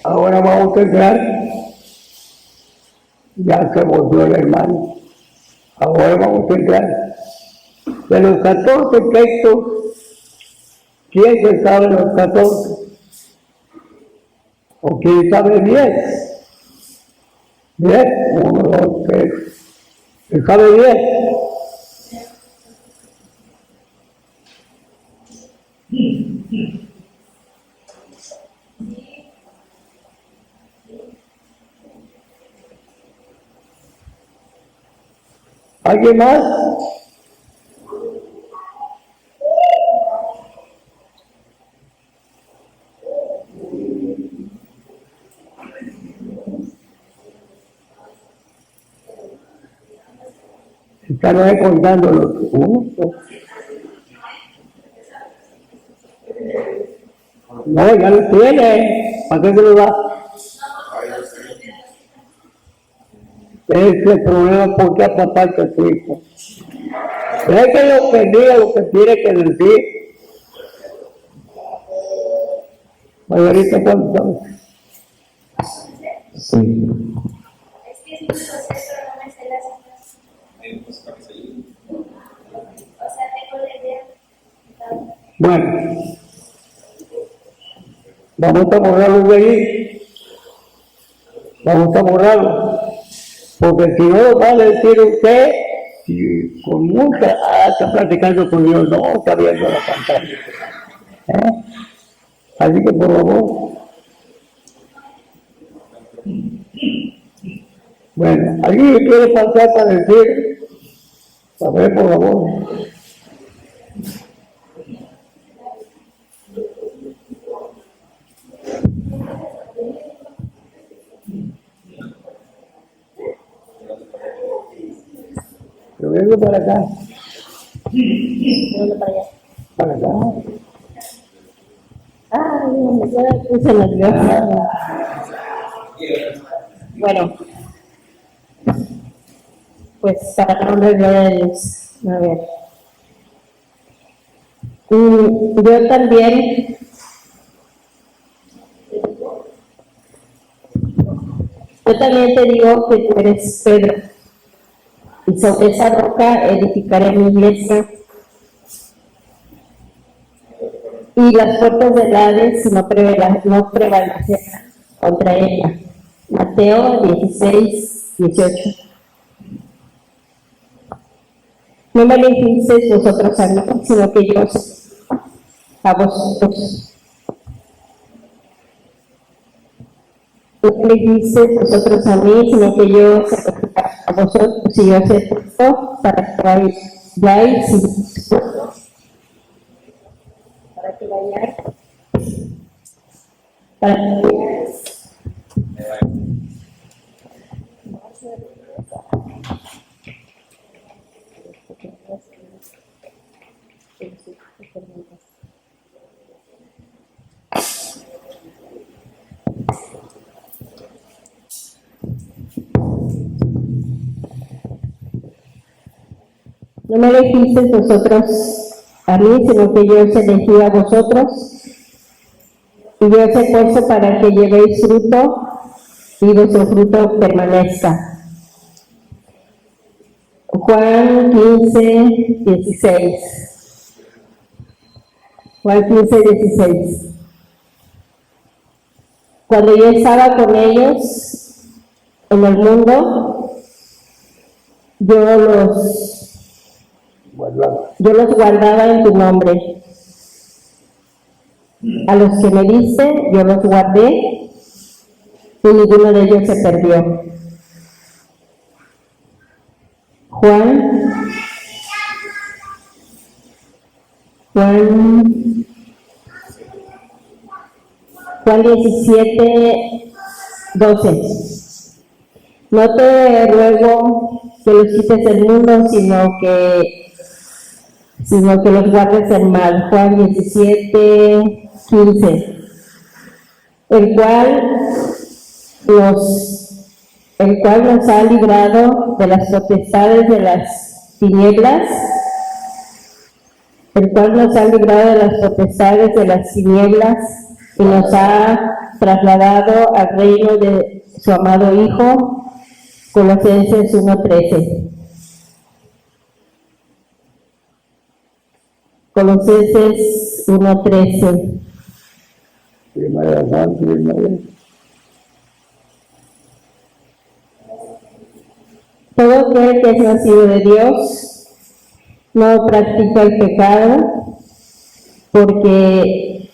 Ahora vamos a entrar, ya se volvió el hermano. Ahora vamos a entrar. De los 14 textos, ¿quién se sabe los 14? ¿O quién sabe 10? 10, 1, 2, 3. ¿Se sabe 10? ¿Alguien más? Están contando los puntos. No, ya lo tiene. ¿Para qué se lo da? Ese es el problema, porque aparte a su hijo. Es que lo que diga lo que tiene que decir. Margarita, ¿cuánto sabes? Sí. Bueno, vamos a borrarlo de ahí. Vamos a borrarlo. Porque si no lo va a decir usted, si con mucha, está platicando con Dios, no está viendo la pantalla. Así que por favor. Bueno, ¿alguien quiere pasar para decir? A ver, por favor. Yo vengo para acá. Vengo para allá. Para acá. Ya me puse nerviosa. Bueno, pues para la honra y gloria de Dios. A ver. Yo también te digo que tú eres Pedro, y sobre esa roca edificaré mi iglesia, y las puertas del Hades no prevalecerán contra ella. Mateo 16, 18. No me elegisteis vosotros a mí, sino que yo a vosotros. No me elegisteis vosotros a mí, sino que yo a vosotros, y yo os he puesto para que vayáis para que vayáis. No me elegisteis vosotros a mí, sino que yo os elegí a vosotros, y yo os he puesto para que llevéis fruto, y vuestro fruto permanezca. Juan 15, 16. Juan 15, 16. Cuando yo estaba con ellos en el mundo, yo los guardaba en tu nombre. A los que me diste, yo los guardé, y ninguno de ellos se perdió. Juan 17, 12. No te ruego que los quites del mundo, sino que los guardes del mal. Juan 17, 15. El cual nos ha librado de las potestades de las tinieblas, y nos ha trasladado al reino de su amado Hijo. Colosenses 1:13. Colosenses 1:13. Primera de Juan 3:9. Todo aquel que es nacido de Dios no practica el pecado, porque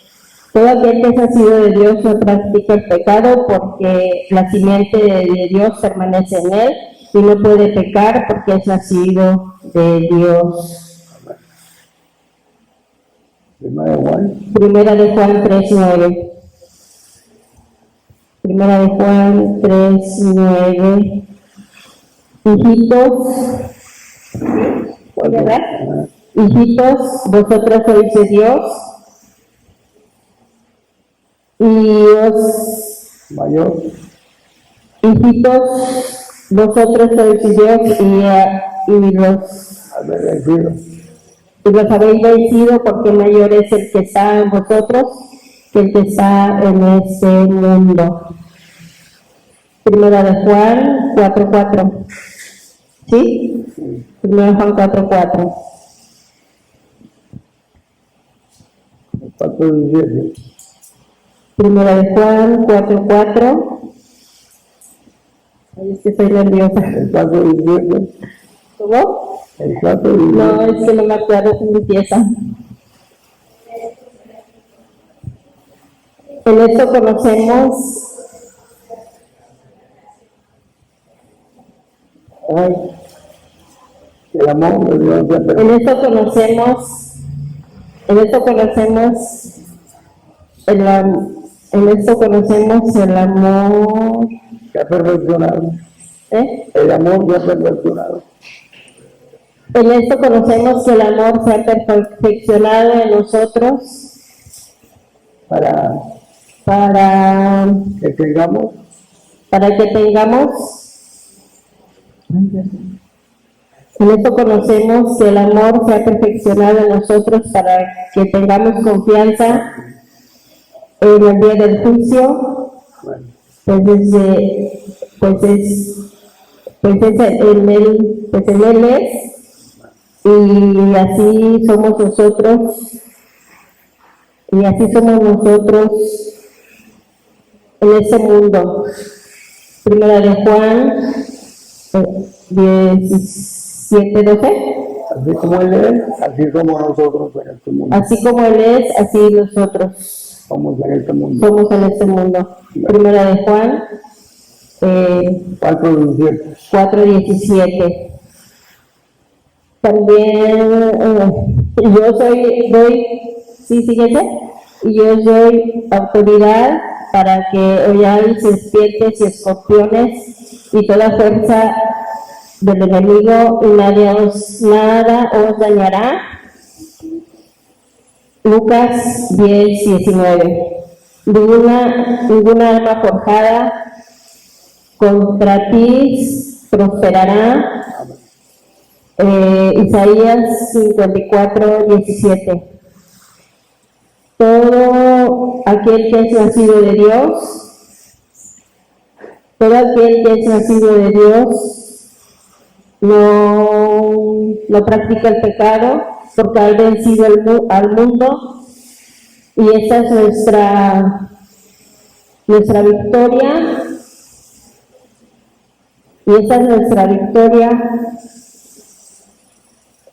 todo aquel que es nacido de Dios no practica el pecado, porque la simiente de Dios permanece en él y no puede pecar porque es nacido de Dios. Primera de Juan. Primera de Juan 3:9. Primera de Juan 3:9. Hijitos, ¿verdad? Hijitos, vosotros sois de Dios y os Mayor. hijitos, vosotros sois de Dios y los habéis vencido, porque mayor es el que está en vosotros que el que está en este mundo. Primera de Juan 4:4. ¿Sí? Primera de Juan 4:4. 4:17. Primera de Juan 4:4. Ay, es que estoy nerviosa. El 4:17. ¿Cómo? El 4:17. No, es que no me acuerdo cómo empieza. En esto conocemos. Ay. El amor de Dios siempre. En esto conocemos el amor. Se ha perfeccionado. El amor se ha perfeccionado. En esto conocemos que el amor se ha perfeccionado en nosotros Para que tengamos. En esto conocemos que el amor se ha perfeccionado en nosotros para que tengamos confianza en el día del juicio. Bueno, Pues en él es, y así somos nosotros en este mundo. Primera de Juan 17:12. así como Él es, así somos nosotros en este mundo. Así como Él es, así nosotros Somos en este mundo. somos en este mundo. Primera de Juan 4:17. 4:17. También yo doy autoridad para que oyáis serpientes y escorpiones y toda fuerza del enemigo, y nada os dañará. Lucas 10:19. Ninguna arma forjada contra ti prosperará. Isaías 54:17. Todo aquel que es nacido de Dios, no practica el pecado, porque ha vencido al mundo, y esa es nuestra victoria. Y esa es nuestra victoria,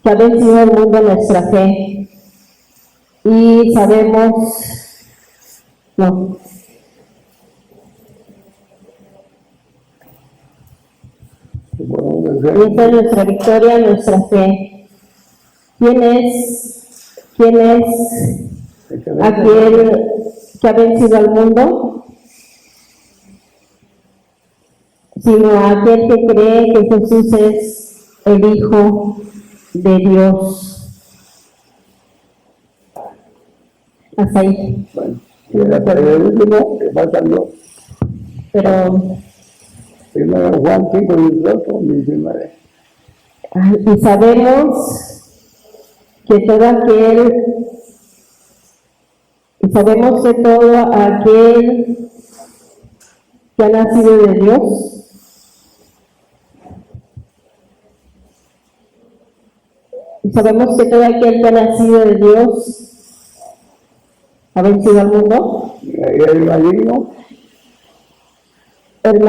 que ha vencido el mundo, nuestra fe. Y sabemos, y esa es nuestra victoria, nuestra fe. ¿Quién es aquel que ha vencido al mundo? Sino aquel que cree que Jesús es el Hijo de Dios. Hasta ahí. Bueno, y para el último, que faltan dos. Pero, Primero Juan 5:18, 19. y sabemos que todo aquel Y sabemos que todo aquel que ha nacido de Dios y sabemos que todo aquel que ha nacido de Dios ha vencido al mundo. Y el maligno El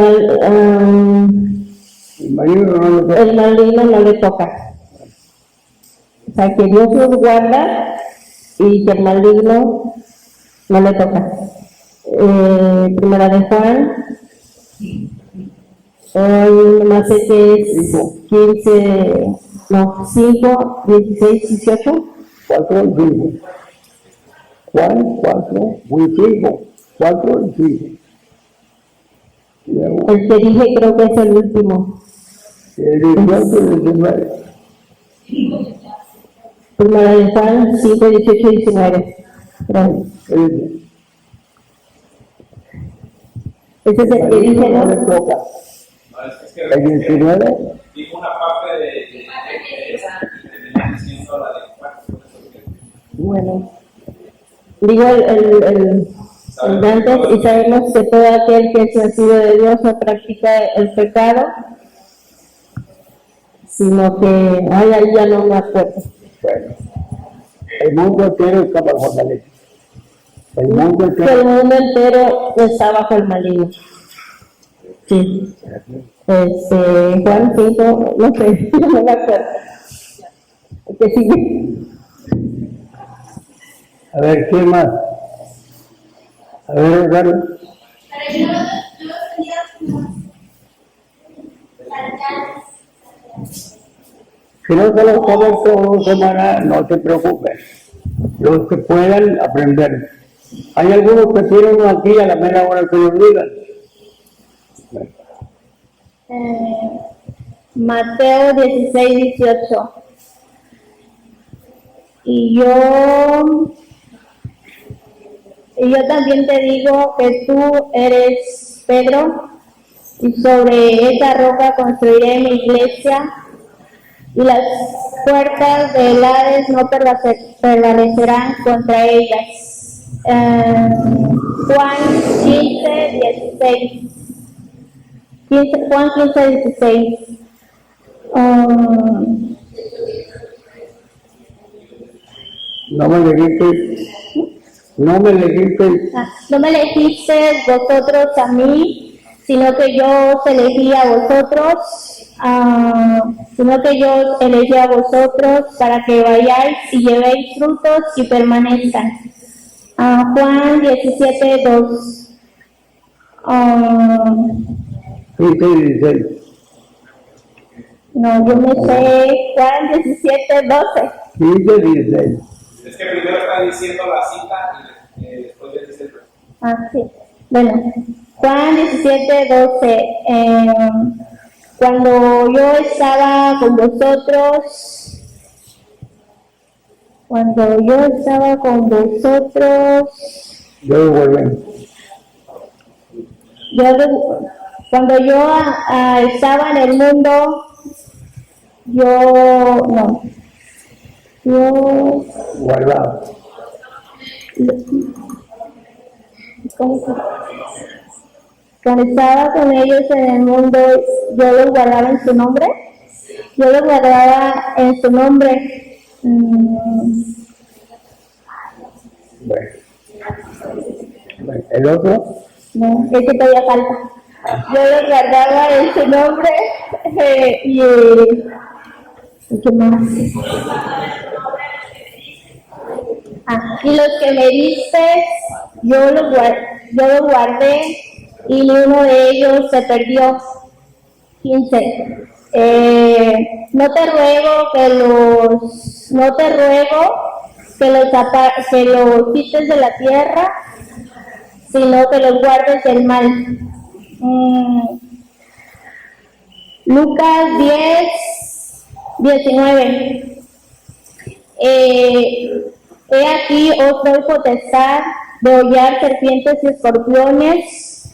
maligno no le toca. O sea, que Dios nos guarda y que el maligno no le toca. Primera de Juan, no sé qué es 15, no, 5, 16, 18. 4 y 5. Juan 4 y 5. 4 y 5. El que dije creo que es el último. El 18 y 19. Primera de Juan 5, 18 y 19. Ese es el que dije, ¿no? Le toca. El 19. Dijo una parte de esa y terminó diciendo la de 4. Bueno, digo el antes, y sabemos que todo aquel que es nacido de Dios no practica el pecado, sino que, ahí ya no me acuerdo. Bueno, el mundo entero está bajo la ley. El mundo Que entero. el mundo entero está bajo el maligno. Sí. Juan 5, no sé, no me acuerdo. ¿Qué sigue? A ver, ¿quién más? A ver, Gary. Si no se lo saben todos semana, no te preocupes. Los que puedan aprender. Hay algunos que tienen uno aquí a la mera hora que los digan. Mateo 16, 18. Y yo también te digo que tú eres Pedro, y sobre esta roca construiré mi iglesia, y las puertas del Hades no prevalecerán contra ellas. Juan 15, 16. Juan 15, 16. No me elegiste No me elegisteis vosotros a mí, sino que yo os elegí a vosotros, para que vayáis y llevéis frutos y permanezcan. Juan 17, 2. 15 y 16. No, yo me sé Juan 17, 12. 15 y 16. Es que primero está diciendo la cita y después ya dice el versículo. Sí. Bueno, Juan 17, 12. Cuando yo estaba con vosotros, cuando yo estaba en el mundo, Guardado. cuando estaba con ellos en el mundo, yo los guardaba en su nombre. Bueno, el otro. No, ese todavía falta. Yo los guardaba en su nombre y ¿qué más? Y los que me diste, yo los guardé y ni uno de ellos se perdió. 15. No te ruego que los quites de la tierra, sino que los guardes del mal. Lucas 10, 19. He aquí os doy potestad de hollar serpientes y escorpiones,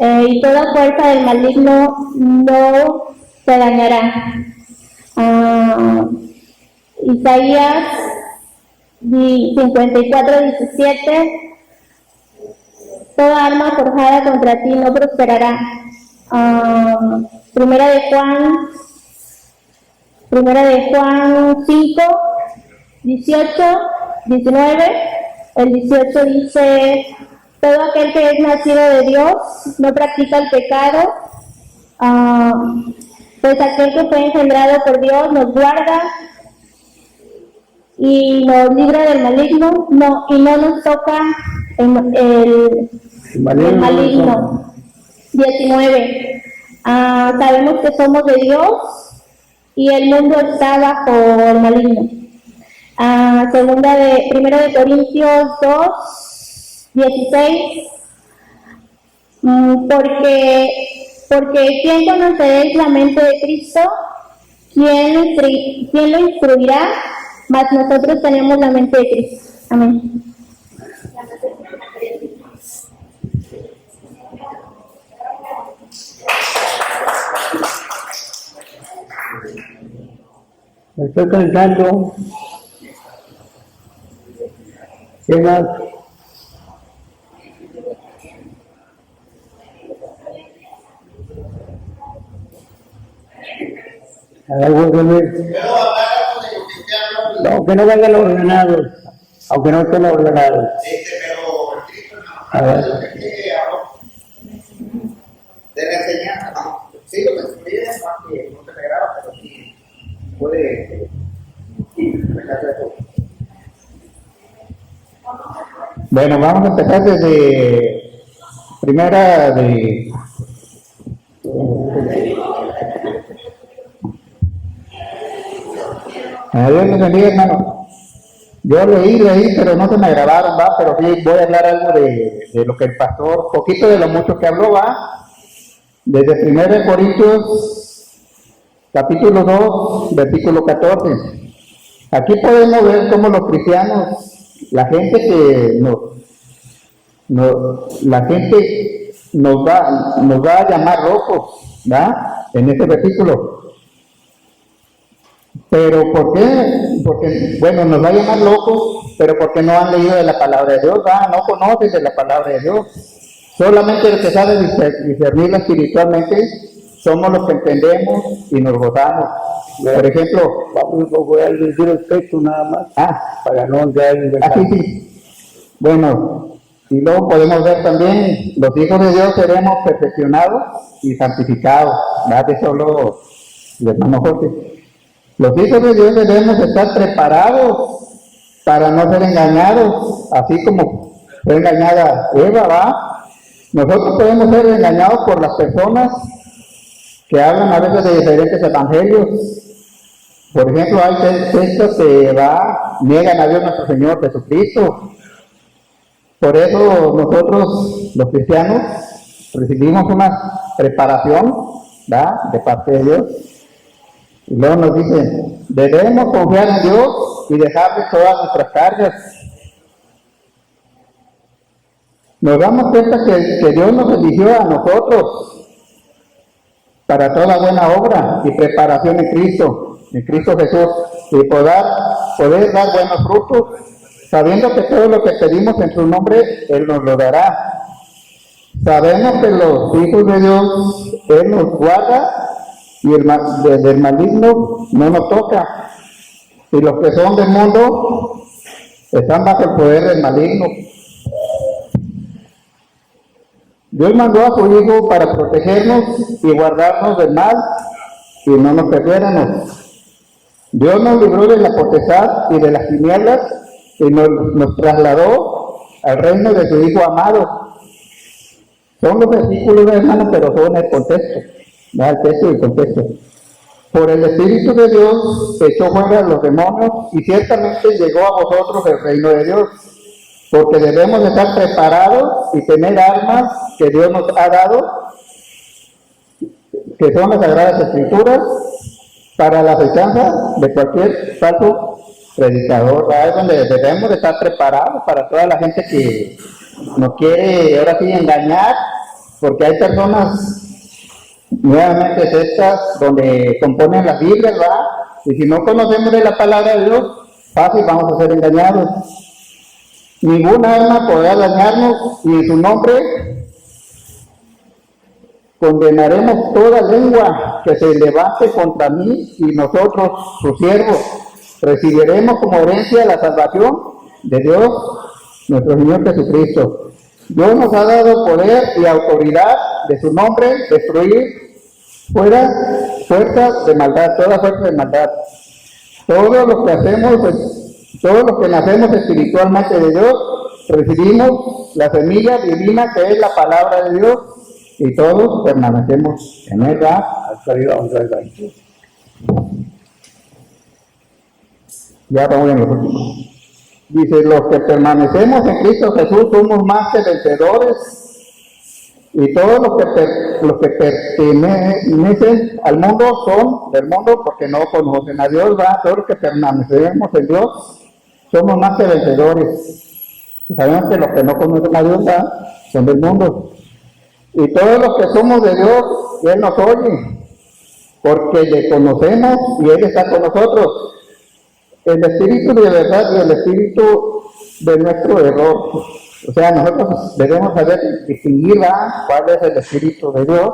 y toda fuerza del maligno no te dañará. Isaías 54, 17. toda arma forjada contra ti no prosperará. Primera de Juan 5, 18, 19. El 18 dice: todo aquel que es nacido de Dios no practica el pecado, pues aquel que fue engendrado por Dios nos guarda y nos libra del maligno, y no nos toca el maligno. 19. Sabemos que somos de Dios y el mundo está bajo el maligno. Primero de Corintios 2, 16. Porque ¿quién conoceréis la mente de Cristo? ¿Quién lo instruirá? Mas nosotros tenemos la mente de Cristo. Amén. Estoy cantando. ¿Qué más? Aunque no vengan los ordenados, aunque no estén ordenados. Pero Cristo no de la enseñanza, ¿no? Sí, lo que se pide es más que no se me graba, pero sí puede explicarse de todo. Bueno, vamos a empezar desde primera de Dios les bendiga, hermano. Yo leí, pero no se me grabaron, va, pero sí voy a hablar algo de lo que el pastor, poquito de lo mucho que habló, va, desde 1 Corintios, capítulo 2, versículo 14. Aquí podemos ver cómo los cristianos, la gente nos va a llamar locos, ¿va? En este versículo. Pero ¿por qué? Porque, bueno, nos va a llamar locos, pero porque no han leído de la palabra de Dios, ¿va? No conocen de la palabra de Dios. Solamente los que saben discernirla espiritualmente somos los que entendemos y nos gozamos. Por ejemplo, voy a decir el texto nada más, para no entrar en detalle. sí. Bueno, y luego podemos ver también, los hijos de Dios seremos perfeccionados y santificados, ¿va? De eso lo hermano Jorge. Los hijos de Dios debemos estar preparados para no ser engañados, así como fue engañada Eva, ¿va? Nosotros podemos ser engañados por las personas que hablan a veces de diferentes evangelios. Por ejemplo, hay textos que niegan a Dios nuestro Señor Jesucristo. Por eso nosotros, los cristianos, recibimos una preparación, ¿va? De parte de Dios. Y luego nos dice, debemos confiar en Dios y dejarle todas nuestras cargas. Nos damos cuenta que Dios nos eligió a nosotros para toda buena obra y preparación en Cristo Jesús, y poder dar buenos frutos, sabiendo que todo lo que pedimos en su nombre, Él nos lo dará. Sabemos que los hijos de Dios, Él nos guarda, y del maligno no nos toca. Y los que son del mundo están bajo el poder del maligno. Dios mandó a su Hijo para protegernos y guardarnos del mal y no nos perdiéramos. Dios nos libró de la potestad y de las tinieblas y nos trasladó al reino de su Hijo amado. Son los versículos, hermanos, pero son el contexto. El texto y el contexto. Por el Espíritu de Dios echó fuera a los demonios y ciertamente llegó a vosotros el reino de Dios, porque debemos estar preparados y tener armas que Dios nos ha dado, que son las Sagradas Escrituras, para la acechanza de cualquier falso predicador. Es donde debemos de estar preparados para toda la gente que nos quiere ahora sí engañar, porque hay personas nuevamente estas donde componen las Biblias, y si no conocemos de la palabra de Dios, fácil vamos a ser engañados. Ninguna alma podrá dañarnos y en su nombre condenaremos toda lengua que se levante contra mí y nosotros, sus siervos, recibiremos como herencia la salvación de Dios, nuestro Señor Jesucristo. Dios nos ha dado poder y autoridad de su nombre, destruir fuerzas de maldad, toda fuerza de maldad. Todo lo que hacemos, todos los que nacemos espiritualmente de Dios, recibimos la semilla divina que es la palabra de Dios y todos permanecemos en ella. Hasta arriba, vamos a ver. Ya vamos en los últimos. Dice, los que permanecemos en Cristo Jesús somos más que vencedores, y todos los que pertenecen al mundo son del mundo porque no conocen a Dios, ¿va? Todos los que permanecemos en Dios somos más que vencedores. Y sabemos que los que no conocen a Dios, ¿va? Son del mundo. Y todos los que somos de Dios, Él nos oye, porque le conocemos y Él está con nosotros. El espíritu de verdad y el espíritu de nuestro error. O sea, nosotros debemos saber distinguir cuál es el espíritu de Dios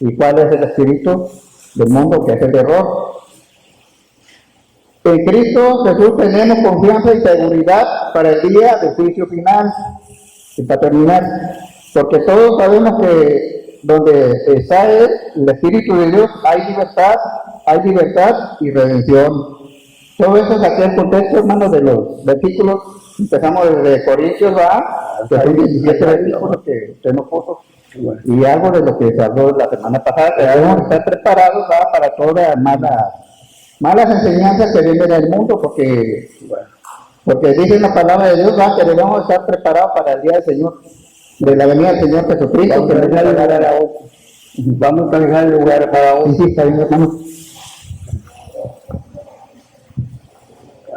y cuál es el espíritu del mundo, que es el error. En Cristo Jesús tenemos confianza y seguridad para el día del juicio final. Y para terminar, porque todos sabemos que donde está el espíritu de Dios hay libertad y redención. Todo eso es aquí el contexto, hermanos, de los versículos. Empezamos desde Corintios, que son 17 versículos que usted nos puso, y algo de lo que se habló la semana pasada, que debemos estar preparados para todas malas enseñanzas que vienen del mundo, porque dice la palabra de Dios, que debemos estar preparados para el día del Señor, de la venida del Señor Jesucristo. Vamos a dejar el lugar para otro. Sí, está bien, hermano.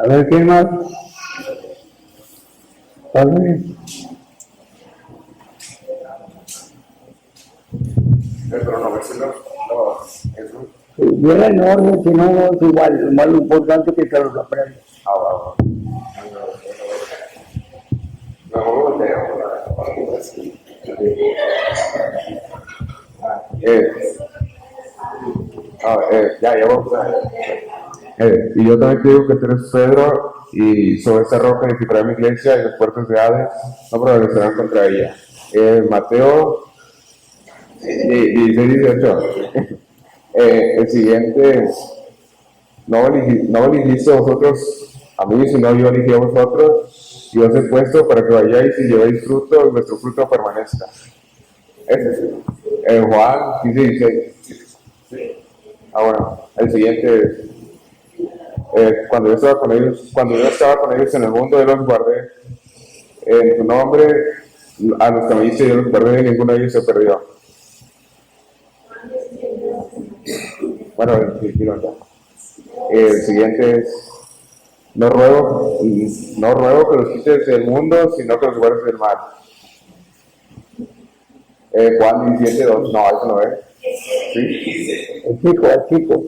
A ver, ¿quién más? Padre. Pero no, ese no, eso. Viene en orden, si no, es igual. Lo más importante es que se los aprenda. Va. Mejor volteo. Ya vamos a ver. Y yo también te digo que tú eres Pedro, y sobre esta roca edificaré mi iglesia, y las puertas de Hades no prevalecerán contra ella. Mateo 16-18. El siguiente, no elegiste vosotros a mí, sino yo elegí a vosotros, y os he puesto para que vayáis y llevéis fruto, y vuestro fruto permanezca. Juan 15-16. Bueno, el siguiente es, cuando yo estaba con ellos en el mundo, yo los guardé en tu nombre, a los que me diste yo los guardé, y ninguno de ellos se perdió. Bueno, el siguiente es, no ruego que los quites del mundo, sino que los guardes del mal. Juan 17:2, no, eso no es. ¿Sí? El chico.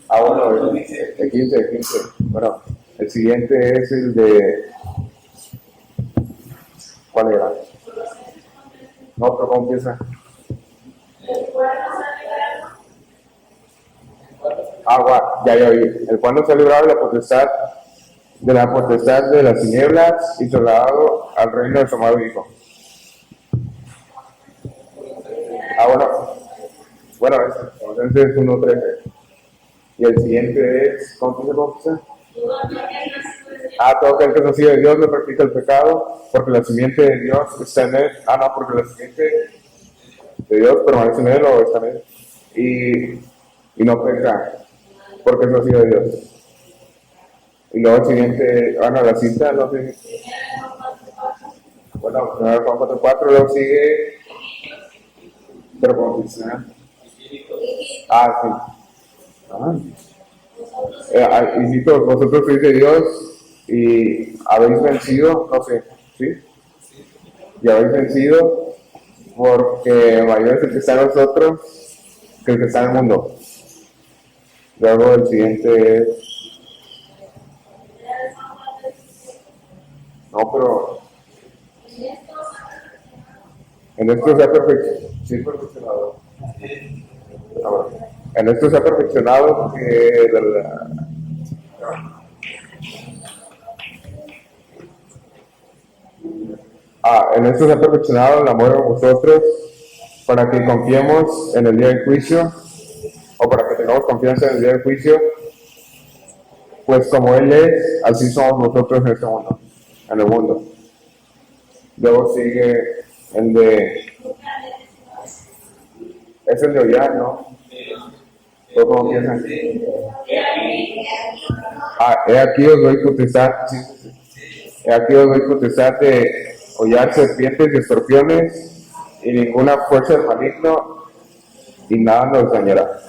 Bueno, el 15. Bueno, el siguiente es el de... ¿Cuál era? No, pero ¿cómo empieza? Ya vi. El cual nos ha librado de la potestad de las tinieblas y trasladado al reino de su amado Hijo. Bueno, entonces es 1:13. Y el siguiente es, ¿cómo se llama? Todo aquel que no sigue de Dios no practica el pecado, porque la simiente de Dios está en él. Porque la simiente de Dios permanece en él o está en él. Y no peca, porque es nacido de Dios. Y luego el siguiente, la cita, no sé. Bueno, Juan 4:4, luego sigue. Pero como funciona. Hijitos, vosotros sois de Dios y habéis vencido, no sé, ¿sí? Y habéis vencido porque mayor es el que está en nosotros que el que está en el mundo. Luego el siguiente es... No, pero en esto se ha perfeccionado. En esto se ha perfeccionado que en esto se ha perfeccionado el amor a vosotros para que confiemos en el día del juicio, o para que tengamos confianza en el día del juicio, pues como Él es, así somos nosotros en este mundo, en el mundo. Luego sigue el de... Es el de Hollar, ¿no? ¿Cómo empieza? He aquí os doy potestad. He aquí os doy potestad de hollar serpientes y escorpiones, y ninguna fuerza del maligno, y nada nos dañará.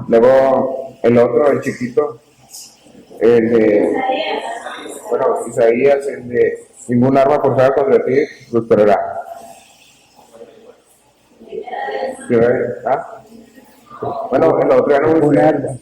Luego el otro, el chiquito, el de, Isaías, el de ningún arma forzada contra ti prosperará. Bueno, el otro ya no me dice.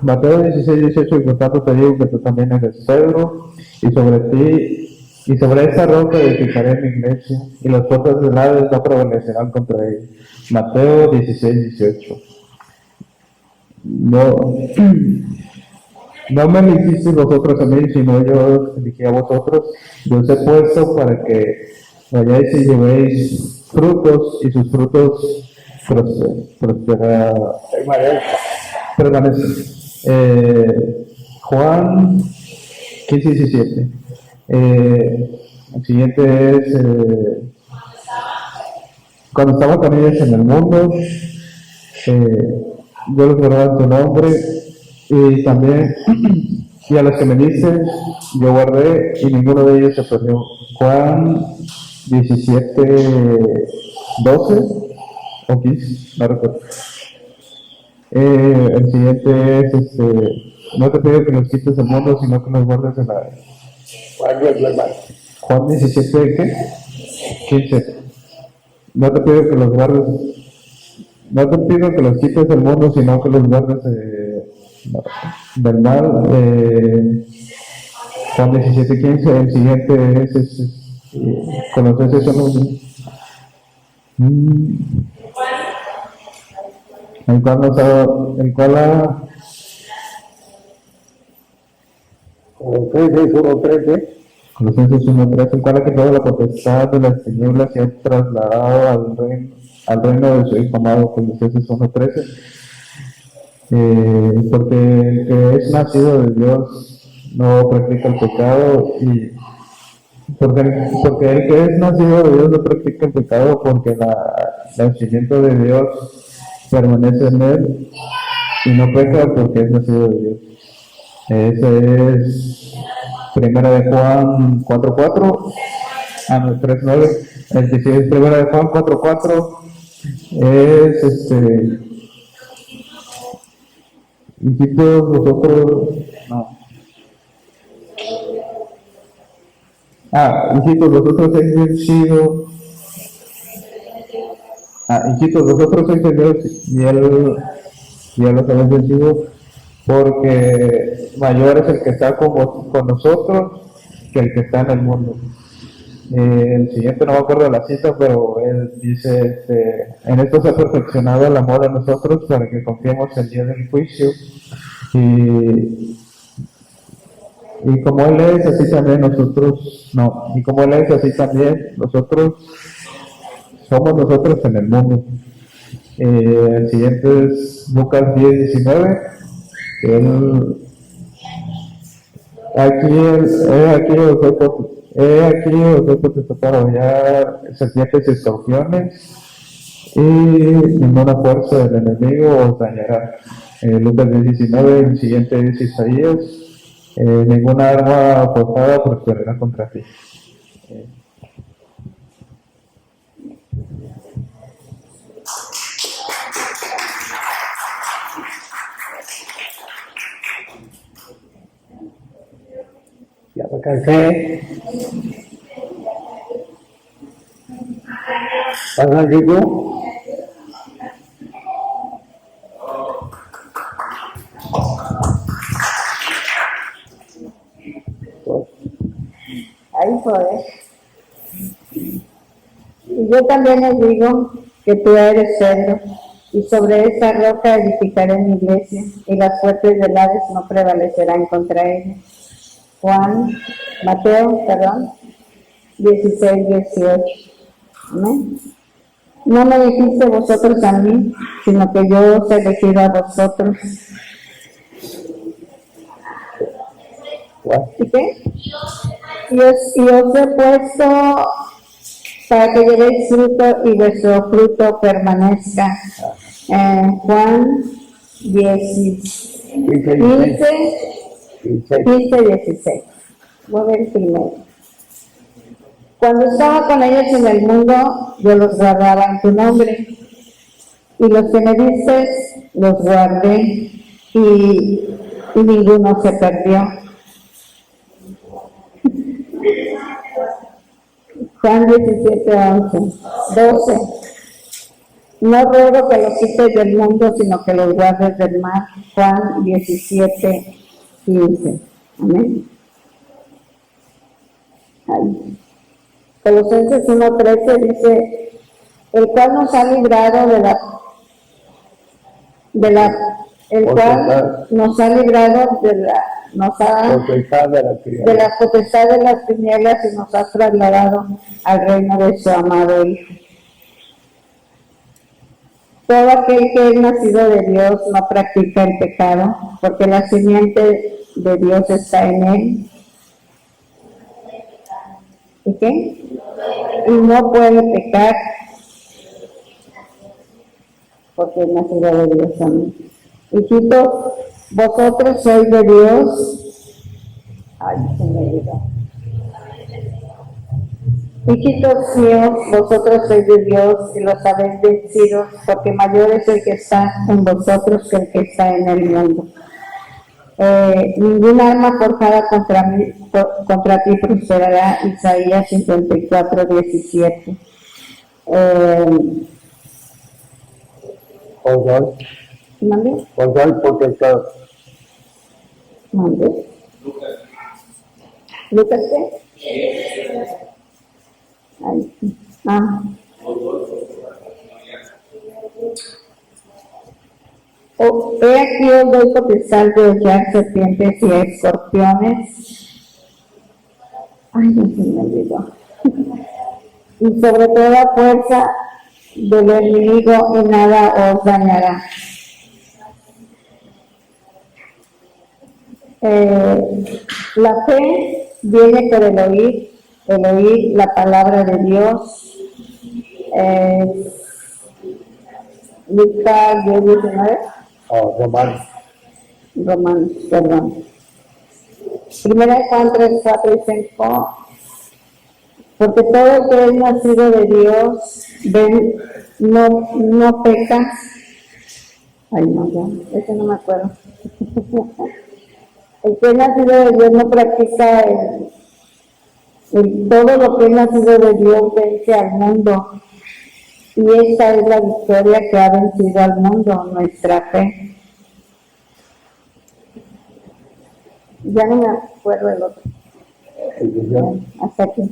Mateo 16, 18, y por tanto te digo que tú también eres Pedro, y sobre ti, y sobre esta roca edificaré mi iglesia, y las puertas del Hades no prevalecerán contra ella. Mateo 16, 18. No me elegisteis vosotros a mí, sino yo os elegí a vosotros. Yo os he puesto para que vayáis y llevéis frutos, y sus frutos permanecen. Juan 15, 17. El siguiente es cuando estaba con ellos en el mundo, yo los guardaba en tu nombre, y también y a los que me diste yo guardé, y ninguno de ellos se perdió. Juan 17, 12 o 15, no recuerdo. El siguiente es no te pido que los quites del mundo, sino que los guardes en la... Juan 17, ¿qué? 15. No te pido que los guardes, no te pido que los quites del mundo, sino que los guardes del mal. Juan 17, 15. El siguiente es Colosenses 1. El cual Colosenses 1:3, el cual ha quitado la potestad de las tinieblas y ha trasladado al reino de su Hijo amado. Colosenses 1:13. Porque el que es nacido de Dios no practica el pecado, y porque el que es nacido de Dios no practica el pecado, porque el nacimiento de Dios permanece en él, y no peca porque es nacido de Dios. Ese es Primera de Juan 4:4, 3:9. El que sigue es Primera de Juan 4:4, es hijitos vosotros, no. Hijitos vosotros habéis vencido. Hijitos vosotros sois de Dios, y Él los habéis vencido, porque mayor es el que está con nosotros que el que está en el mundo. El siguiente no me acuerdo de la cita, pero él dice, en esto se ha perfeccionado el amor a nosotros para que confiemos el día del juicio, y como Él es, así también nosotros, y como Él es, así también nosotros somos nosotros en el mundo. El siguiente es Lucas 10:19. He aquí vosotros para hollar serpientes y escorpiones, y ninguna fuerza del enemigo os dañará. Lucas 10:19. El siguiente es Isaías. Ninguna arma forzada prosperará contra ti. casé. Francisco. Ahí fue. Y yo también les digo que tú eres Pedro, y sobre esta roca edificaré mi iglesia, y las fuertes del Hades no prevalecerán contra ella. Mateo 16, 18. Amén. No me elegiste vosotros a mí, sino que yo os he elegido a vosotros. ¿Y qué? Y os he puesto para que llevéis fruto y vuestro fruto permanezca. Juan 15, 16. Voy a ver el primero. Cuando estaba con ellos en el mundo, yo los guardaba en tu nombre, y los que me diste los guardé, y ninguno se perdió. Juan 17, 12. No ruego que los quites del mundo, sino que los guardes del mal. Juan 17, 15. Amén. Ahí. Colosenses 1:13 dice, el cual nos ha librado de la potestad de las tinieblas y nos ha trasladado al reino de su amado Hijo. Todo aquel que es nacido de Dios no practica el pecado, porque la simiente de Dios está en él. ¿Y qué? Y no puede pecar, porque es nacido de Dios también. Hijitos, vosotros sois de Dios. Ay, se me olvidó. Hijitos míos, vosotros sois de Dios y los habéis vencido, porque mayor es el que está en vosotros que el que está en el mundo. Ninguna arma forjada contra ti prosperará. Isaías 54, 17. ¿Mande? ¿Mande? ¿Lucas qué? Ahí. He aquí os doy potestad de hollar serpientes y escorpiones. Ay, no se me olvidó. Y sobre toda fuerza del enemigo, y nada os dañará. La fe viene por el oír la palabra de Dios. Lucas 19. Romanos, perdón. Primera de Juan 3, 4 y 5. Porque todo el que es nacido de Dios no peca. Ay, no, ya, eso no me acuerdo. El que es nacido de Dios no practica todo lo que es nacido de Dios vence al mundo. Y esta es la victoria que ha vencido al mundo, nuestra fe. Ya no me acuerdo el otro. Hasta aquí.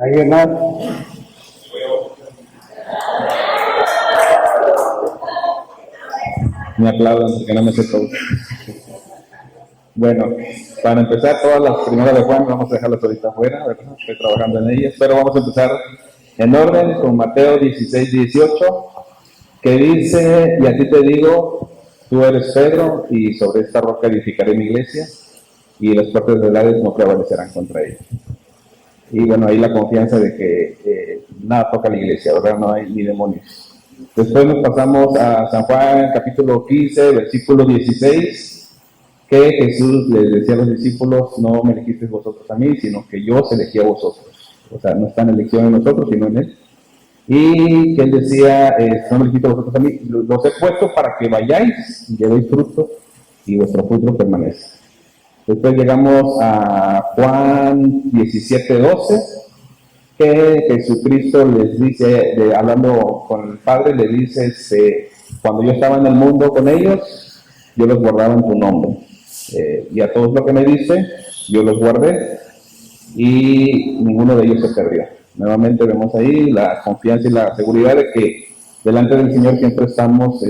¿Alguien más? Me aplaudan porque no me sé todo. Bueno, para empezar, todas las primeras de Juan vamos a dejarlas ahorita afuera, ¿verdad? Estoy trabajando en ellas, pero vamos a empezar en orden con Mateo 16, 18, que dice, y a ti te digo, tú eres Pedro, y sobre esta roca edificaré mi iglesia, y las puertas del Hades no prevalecerán contra ella. Y bueno, ahí la confianza de que nada toca la iglesia, ¿verdad? No hay ni demonios. Después nos pasamos a San Juan, capítulo 15, versículo 16, que Jesús les decía a los discípulos, no me elegisteis vosotros a mí, sino que yo os elegí a vosotros. o sea, no está en elección en nosotros, sino en Él. Y que Él decía, no me quito vosotros a mí, los he puesto para que vayáis y llevéis fruto y vuestro fruto permanece. Después llegamos a Juan 17:12, que Jesucristo les dice, hablando con el Padre, le dice, cuando yo estaba en el mundo con ellos, yo los guardaba en tu nombre. Y a todos lo que me dice, yo los guardé y ninguno de ellos se perdió. Nuevamente vemos ahí la confianza y la seguridad de que delante del Señor siempre estamos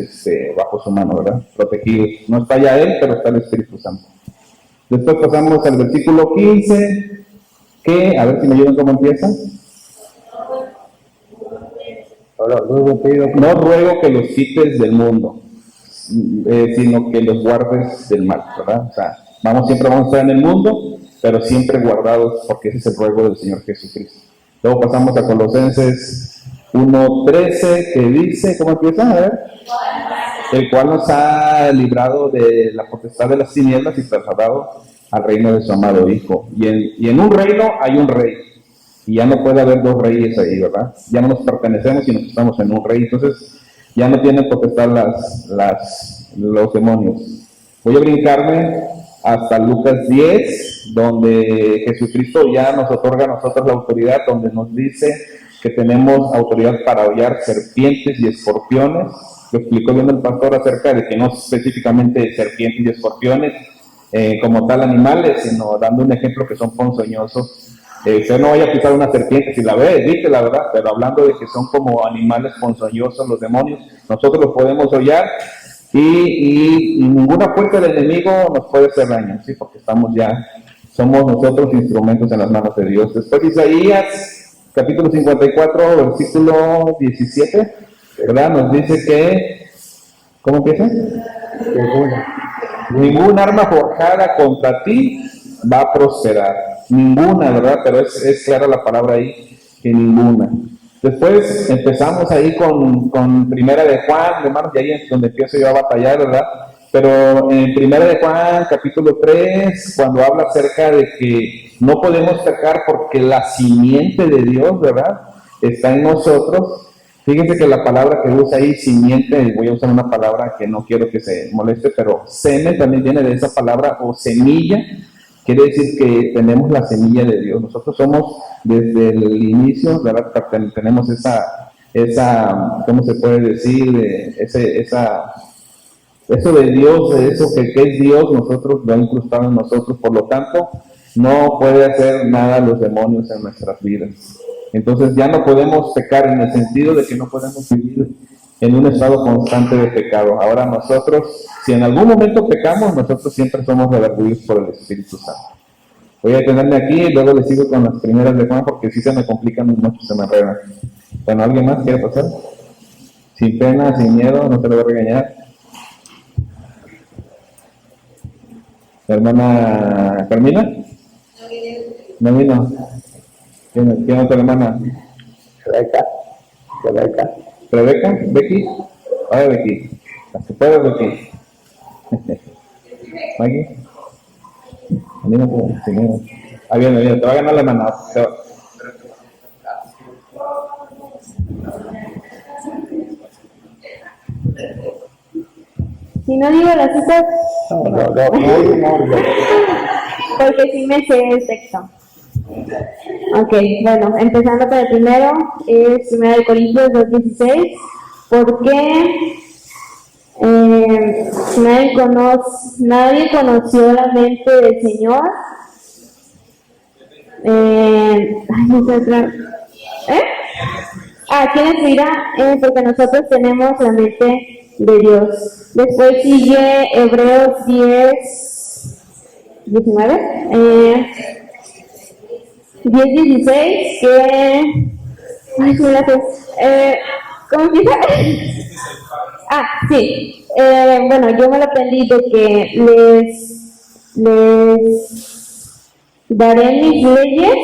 bajo su mano, ¿verdad? Protegidos. No está ya Él, pero está el Espíritu Santo. Después pasamos al versículo 15, que, a ver si me ayudan cómo empieza. No ruego que los quites del mundo, sino que los guardes del mal, ¿verdad? O sea, siempre vamos a estar en el mundo, pero siempre guardados, porque ese es el ruego del Señor Jesucristo. Luego pasamos a Colosenses 1:13, que dice, ¿cómo empieza? A ver. El cual nos ha librado de la potestad de las tinieblas y trasladado al reino de su amado Hijo. Y en un reino hay un rey, y ya no puede haber dos reyes ahí, ¿verdad? Ya no nos pertenecemos, sino que estamos en un rey, entonces ya no tienen potestad los demonios. Voy a brincarme hasta Lucas 10, donde Jesucristo ya nos otorga a nosotros la autoridad, donde nos dice que tenemos autoridad para hollar serpientes y escorpiones. Lo explicó bien el pastor acerca de que no específicamente serpientes y escorpiones como tal animales, sino dando un ejemplo que son ponzoñosos. Usted no vaya a pisar una serpiente, si la ve, dice la verdad, pero hablando de que son como animales ponzoñosos los demonios, nosotros los podemos hollar y ninguna fuerza del enemigo nos puede hacer daño, ¿sí? Porque somos nosotros instrumentos en las manos de Dios. Después Isaías, capítulo 54, versículo 17, ¿verdad? Nos dice que, ¿cómo empieza? Ninguna arma forjada contra ti va a prosperar. Ninguna, ¿verdad? Pero es clara la palabra ahí, que ninguna. Después empezamos ahí con Primera de Juan, hermanos, y ahí es donde empiezo yo a batallar, ¿verdad? Pero en Primera de Juan, capítulo 3, cuando habla acerca de que no podemos pecar porque la simiente de Dios, ¿verdad?, está en nosotros. Fíjense que la palabra que usa ahí, simiente, voy a usar una palabra que no quiero que se moleste, pero semen también viene de esa palabra, o semilla. Quiere decir que tenemos la semilla de Dios. Nosotros somos, desde el inicio, ¿verdad?, tenemos esa, ¿cómo se puede decir? Eso de Dios, eso que es Dios, nosotros lo ha incrustado en nosotros. Por lo tanto, no puede hacer nada los demonios en nuestras vidas. Entonces ya no podemos pecar en el sentido de que no podemos vivir en un estado constante de pecado. Ahora nosotros, si en algún momento pecamos, nosotros siempre somos redarguidos por el Espíritu Santo. Voy a detenerme aquí y luego les sigo con las primeras de Juan, porque si se me complican mucho, se me enredan. Bueno, ¿alguien más quiere pasar? Sin pena, sin miedo, no se le va a regañar. ¿La hermana Carmina? No vino. ¿Quién es tu hermana? Rebeca. ¿Rebeca? ¿Becky? Hola, Becky. ¿Te puedes, Becky? ¿Maggie? A mí no puedo. Señor. Bien, te va a ganar la mano. Si no digo las citas, No. porque sí me sé el texto. Ok, bueno, empezando por el primero, es 1 Corintios 2:16, porque nadie conoció la mente del Señor. ¿Quién es dirá? Porque nosotros tenemos la mente de Dios. Después sigue Hebreos 10:19. 10:16, que... ¿cómo empieza? Sí. Bueno, yo me lo aprendí de que les daré mis leyes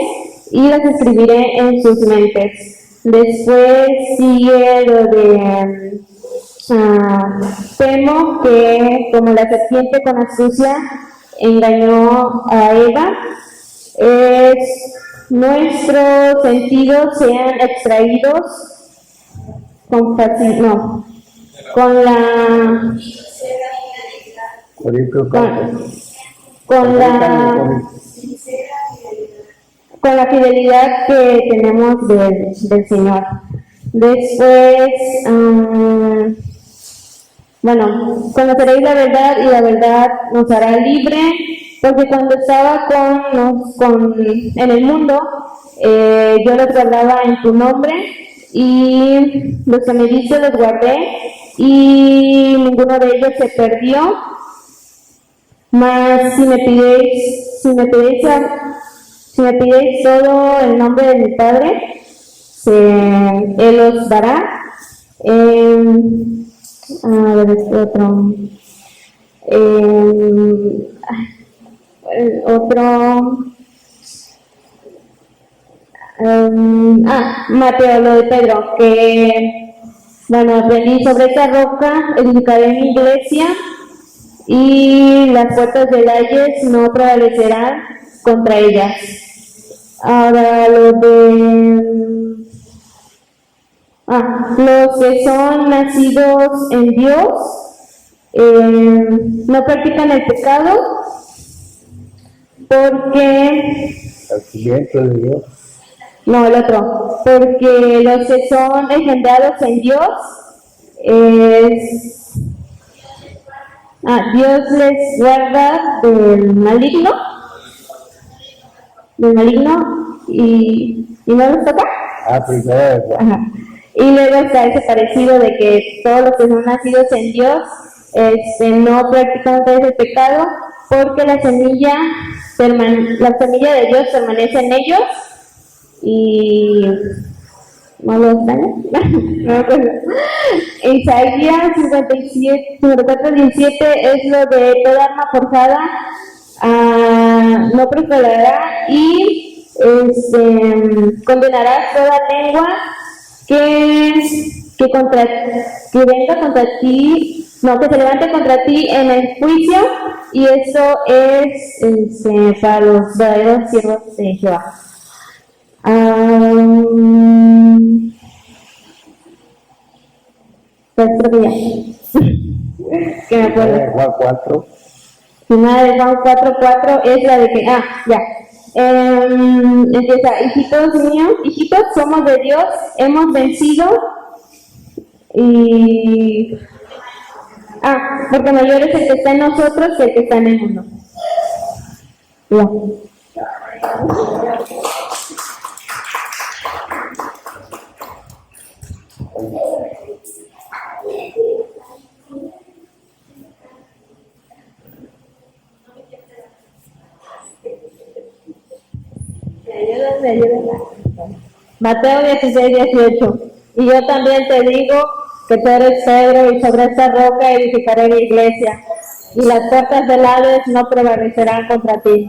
y las escribiré en sus mentes. Después sigue lo de... temo que como la serpiente con astucia engañó a Eva, es nuestros sentidos sean extraídos con con la con la fidelidad que tenemos del Señor. Después, conoceréis la verdad y la verdad nos hará libre, porque cuando estaba en el mundo, yo los guardaba en tu nombre, y los que me diste los guardé, y ninguno de ellos se perdió. Mas si me pidéis todo el nombre de mi Padre, Él os dará. Mateo, lo de Pedro, que aprendí sobre esta roca, edificaré mi iglesia, y las puertas del Hades no prevalecerán contra ellas. Ahora los que son nacidos en Dios no practican el pecado, porque porque los que son engendrados en Dios Dios les guarda del maligno y no les toca. Y luego está ese parecido de que todos los que son nacidos en Dios no practican ese pecado, porque la semilla de Dios permanece en ellos y no los daña. Isaías 54:17 es lo de toda arma forjada no prosperará, y condenarás toda lengua que venga contra ti, que se levante contra ti en el juicio, y eso es para los verdaderos siervos de Jehová. Que me acuerdo. Juan 4. Una de Juan 4:4 es la de que, empieza: hijitos míos, hijitos, somos de Dios, hemos vencido, y porque mayor es el que está en nosotros que el que está en el mundo. Ya. Me ayudan. Mateo 16:18. Y yo también te digo que tú eres Pedro, y sobre esta roca edificaré mi iglesia, y las puertas del Hades no prevalecerán contra ti.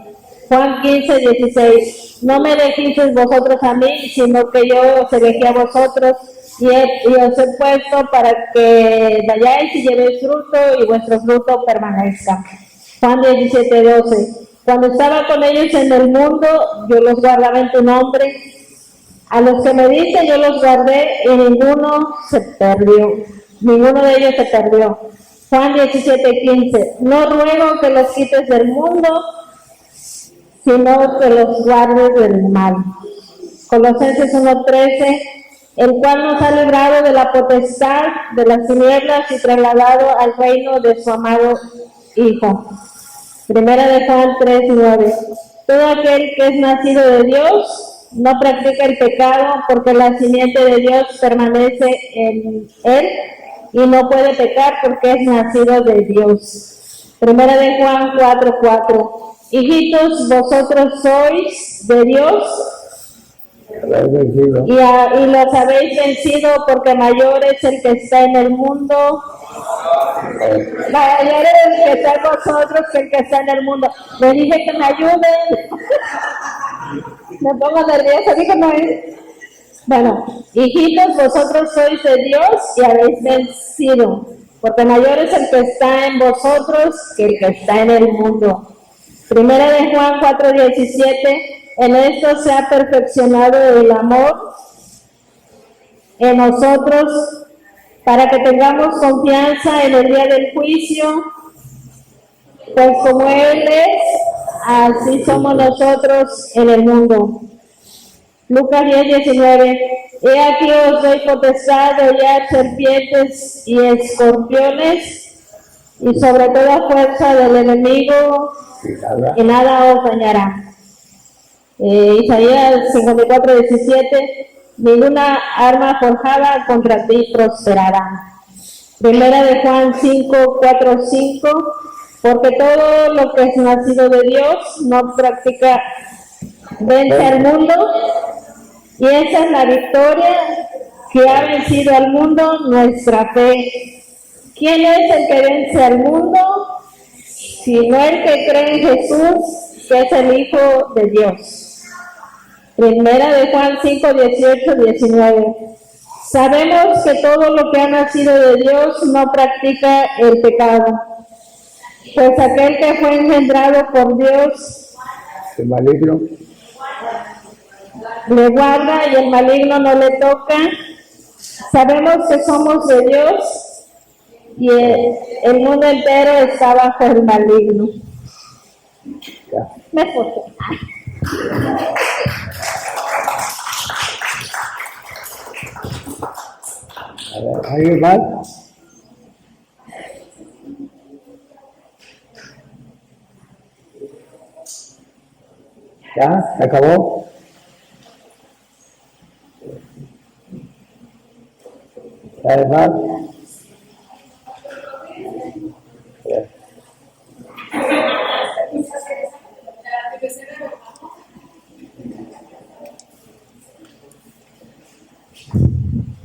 Juan 15:16. No me elegisteis vosotros a mí, sino que yo os elegí a vosotros, y os he puesto para que vayáis y llevéis fruto, y vuestro fruto permanezca. Juan 17:12. Cuando estaba con ellos en el mundo, yo los guardaba en tu nombre. A los que me diste yo los guardé, y ninguno de ellos se perdió. Juan 17:15. No ruego que los quites del mundo, sino que los guardes del mal. Colosenses 1:13. El cual nos ha librado de la potestad de las tinieblas y trasladado al reino de su amado Hijo. Primera de Juan 3:9. Todo aquel que es nacido de Dios no practica el pecado, porque la simiente de Dios permanece en él, y no puede pecar porque es nacido de Dios. Primera de Juan 4:4. Hijitos, vosotros sois de Dios, y los habéis vencido, porque mayor es el que está en el mundo. Mayor es el que está en vosotros que el que está en el mundo. Me dije que me ayuden. Me pongo nerviosa, dije no es. Bueno, hijitos, vosotros sois de Dios y habéis vencido, porque mayor es el que está en vosotros que el que está en el mundo. Primera de Juan 4:17. En esto se ha perfeccionado el amor en nosotros, para que tengamos confianza en el día del juicio, pues como Él es, así somos nosotros en el mundo. Lucas 10:19. He aquí os doy potestad de hollar serpientes y escorpiones, y sobre toda fuerza del enemigo, y nada os dañará. Isaías 54:17. Ninguna arma forjada contra ti prosperará. Primera de Juan 5:4-5. Porque todo lo que es nacido de Dios no practica, vence al mundo, y esa es la victoria que ha vencido al mundo, nuestra fe. ¿Quién es el que vence al mundo? Sino el que cree en Jesús, que es el Hijo de Dios. Primera de Juan 5:18-19. Sabemos que todo lo que ha nacido de Dios no practica el pecado, pues aquel que fue engendrado por Dios, el maligno, le guarda y el maligno no le toca. Sabemos que somos de Dios y el mundo entero está bajo el maligno. Me foto. a ver, ¿alguien más? ¿Ya? ¿Se acabó? Además,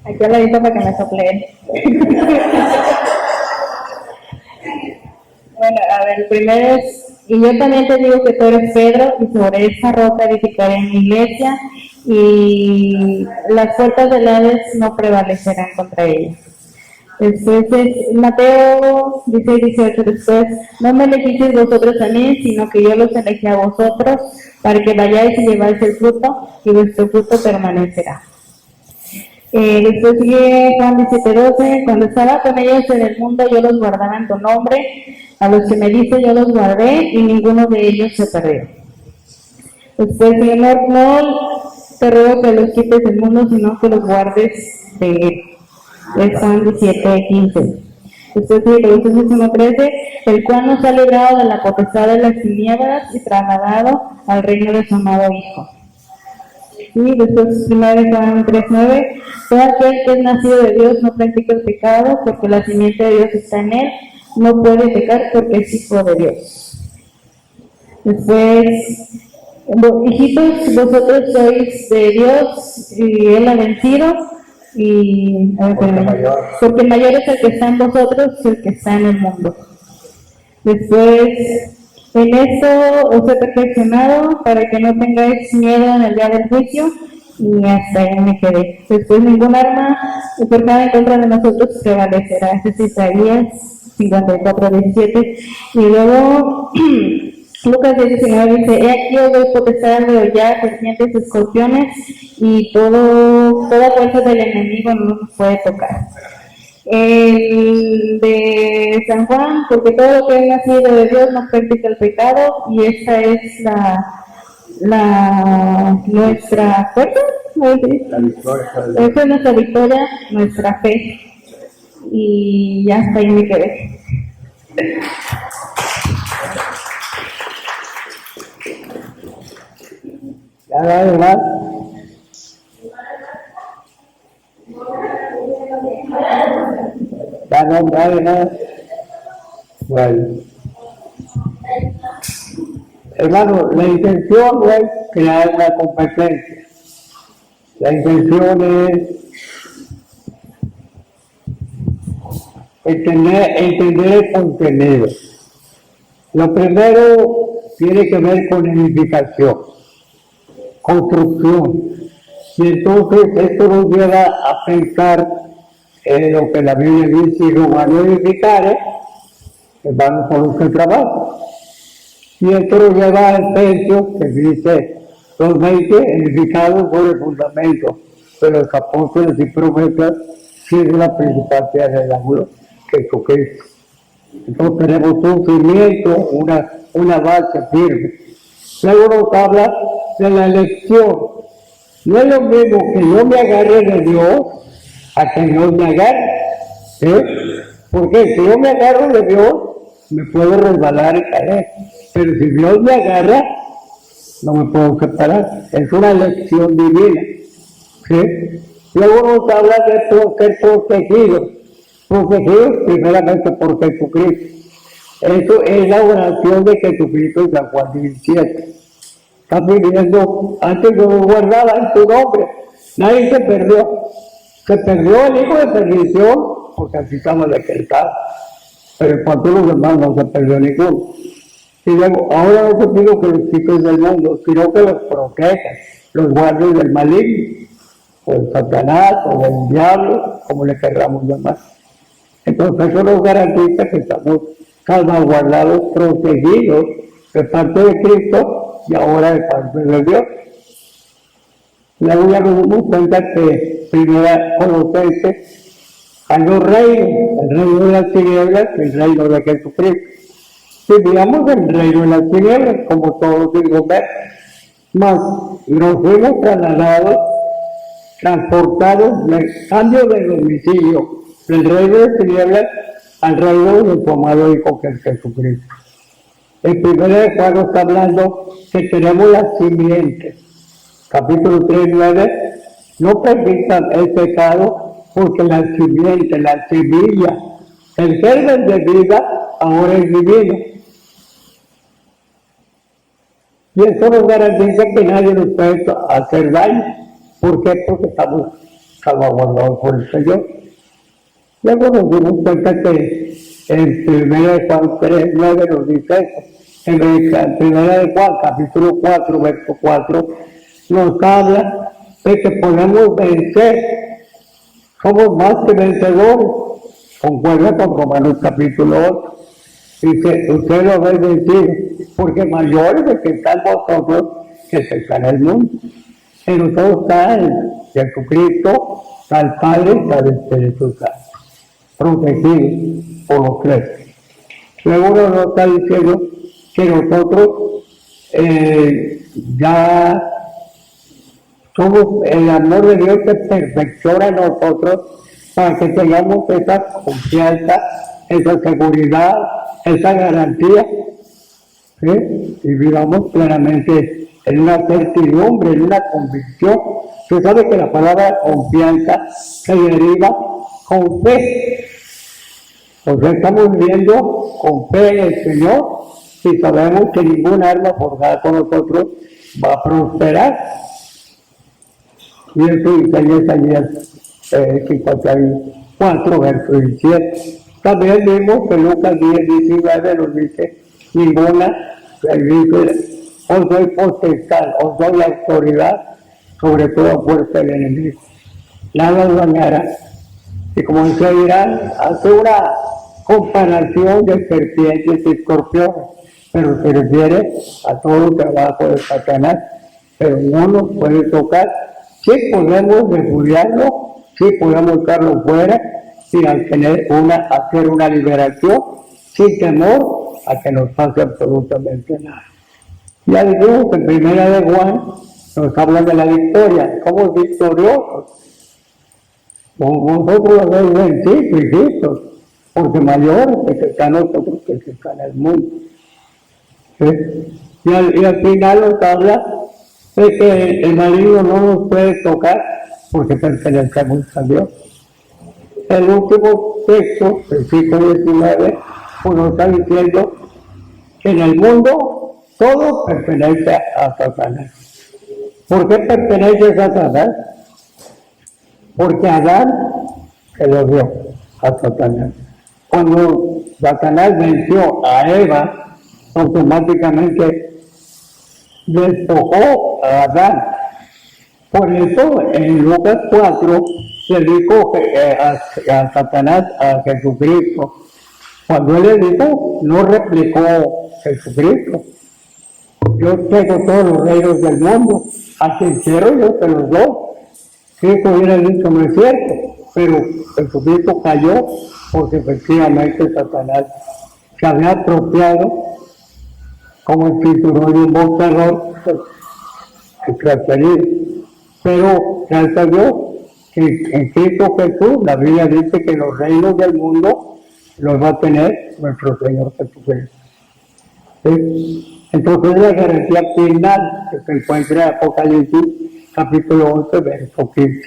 Aquí al ladito para que me sopleen. Bueno, a ver, el primero es, y yo también te digo que tú eres Pedro, y sobre esta roca edificaré mi iglesia, y las puertas del Hades no prevalecerán contra ella. Después es Mateo 16:18, después, no me elegisteis vosotros a mí, sino que yo los elegí a vosotros, para que vayáis y lleváis el fruto, y vuestro fruto permanecerá. Después sigue Juan 17:12, cuando estaba con ellos en el mundo, yo los guardaba en tu nombre, a los que me diste yo los guardé, y ninguno de ellos se perdió. Después, Señor, no te ruego que los quites del mundo, sino que los guardes de él. Es Juan 17:15. Después sigue Colosenses 1:13, el cual nos ha librado de la potestad de las tinieblas y trasladado al reino de su amado Hijo. Y después 1 Juan 3:9, todo aquel que es nacido de Dios no practica el pecado, porque la simiente de Dios está en él, no puede pecar porque es hijo de Dios. Después, hijitos, vosotros sois de Dios y Él ha vencido, y porque mayor es el que está en vosotros que el que está en el mundo. Después, en esto os he perfeccionado para que no tengáis miedo en el día del juicio, y hasta ahí me quedé. Después, ningún arma forjada en contra de nosotros prevalecerá. Ese es Isaías 54:17. Y luego Lucas 10:19 dice, he aquí os doy potestad de hollar serpientes y escorpiones, y toda fuerza del enemigo no nos puede tocar. El de San Juan, porque todo lo que es nacido de Dios no practica el pecado, y esta es nuestra fuerza, la victoria. esa es nuestra victoria, nuestra fe, y ya hasta ahí me quedé. ¿Ya nadie más? ¿Ya no nadie más? Bueno. Hermano, la intención no es crear una competencia. La intención es entender el contenido. Lo primero tiene que ver con edificación, construcción. Y entonces esto nos lleva a pensar en lo que la Biblia dice, y lo van a edificar, van por un trabajo. Y esto nos lleva al Efesios, que dice, los 20 edificados por el fundamento, pero los apóstoles y profetas sí es la principal piedra del ángulo, Jesucristo. Entonces tenemos un cimiento, una base firme. Luego nos habla de la elección. No es lo mismo que yo me agarre de Dios a que Dios me agarre. Porque si yo me agarro de Dios, me puedo resbalar y caer. Pero si Dios me agarra, no me puedo separar. Es una elección divina. ¿Sí? Luego nos habla de ser protegidos. Protegidos primeramente por Jesucristo. Eso es la oración de Jesucristo en San Juan 17. Está pidiendo, antes yo lo guardaba en tu nombre. Nadie se perdió. Se perdió el hijo de perdición porque así estamos decretados. Pero en cuanto a los demás no se perdió ninguno. Y luego, ahora no te pido que los quites del mundo, sino que los protejas, los guardes del maligno, o del Satanás, o del diablo, como le querramos llamar. Entonces eso nos garantiza que estamos salvaguardados, protegidos de parte de Cristo y ahora de parte de Dios. Luego ya nos damos cuenta que primera Colosenses hay dos reinos, el reino de las tinieblas y el reino de Jesucristo. Si vivíamos el reino de las tinieblas, como todos digo ver, mas nos fuimos trasladados, transportados de cambio de domicilio del reino de tinieblas al reino de su amado Hijo que es Jesucristo. El primero de Juan está hablando que tenemos las simientes. Capítulo 3:9, no permitan el pecado porque la simiente, la semilla, el germen de vida ahora es divino. Y eso nos garantiza que nadie nos puede hacer daño. ¿Por qué? Porque estamos salvaguardados por el Señor. Luego nos dimos cuenta que en 1 Juan 3:9 nos dice eso. En 1 Juan, capítulo 4, verso 4, nos habla de que podemos vencer. Somos más que vencedores. Concuerda con Romanos capítulo 8. Dice, usted lo habéis vencido, porque mayor es el que está en vosotros que el que está en el mundo. En nosotros está el Jesucristo, está el Padre y está el Espíritu Santo, protegidos por los tres. Luego nos está diciendo que nosotros ya somos el amor de Dios que perfecciona a nosotros para que tengamos esa confianza, esa seguridad, esa garantía, ¿sí? Y vivamos plenamente en una certidumbre, en una convicción. Usted sabe que la palabra confianza se deriva con fe. O sea, estamos viviendo con fe en el Señor y sabemos que ningún arma forjada con nosotros va a prosperar. Y eso dice en Isaías 54, verso 17. También vimos que Lucas 10:19 nos dice, ninguna, dice, os doy potestad, os doy la autoridad sobre toda fuerza del enemigo. Nada os dañará. Y como se dirán, hace una comparación de serpientes y escorpiones, pero se refiere a todo el trabajo de Satanás, pero no nos puede tocar. Sí podemos repudiarlo, sí podemos echarlo fuera, y al tener hacer una liberación, sin temor a que nos pase absolutamente nada. Ya dijimos que en primera de Juan nos habla de la victoria, somos victoriosos. Vosotros lo habéis vencido, hijitos, porque mayor es el que está en nosotros que el que está en el mundo. ¿Sí? Y al final nos habla de que el maligno no nos puede tocar porque pertenecemos a Dios. El último texto, versículo 19, pues nos está diciendo que en el mundo todo pertenece a Satanás. ¿Por qué pertenece a Satanás? Porque Adán se lo dio a Satanás. Cuando Satanás venció a Eva, automáticamente despojó a Adán. Por eso en Lucas 4 le dijo a Satanás, a Jesucristo, cuando él le dijo, no replicó Jesucristo. yo tengo todos los reinos del mundo, a quien quiero yo te los doy. Si eso hubiera dicho no es cierto, pero Jesucristo cayó porque efectivamente Satanás se había apropiado como el cinturón de un boxeador transferido. Pero gracias a Dios que en Cristo Jesús la Biblia dice que los reinos del mundo los va a tener nuestro Señor Jesucristo. ¿Sí? Entonces la garantía final que se encuentra en Apocalipsis capítulo 11 verso 15.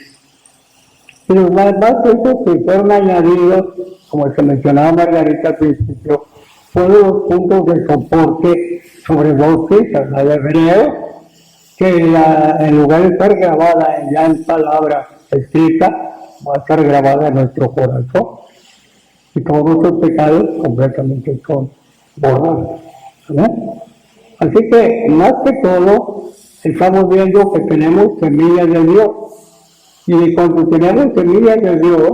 Y los más hechos que fueron añadidos, como se mencionaba Margarita al principio, fueron los puntos de soporte sobre dos citas, la de Hebreo, que en lugar de estar grabada ya en palabra escrita, va a estar grabada en nuestro corazón. Y todos nuestros pecados completamente son borrados. ¿No? Así que, más que todo, estamos viendo que tenemos semillas de Dios. Y cuando tenemos semillas de Dios,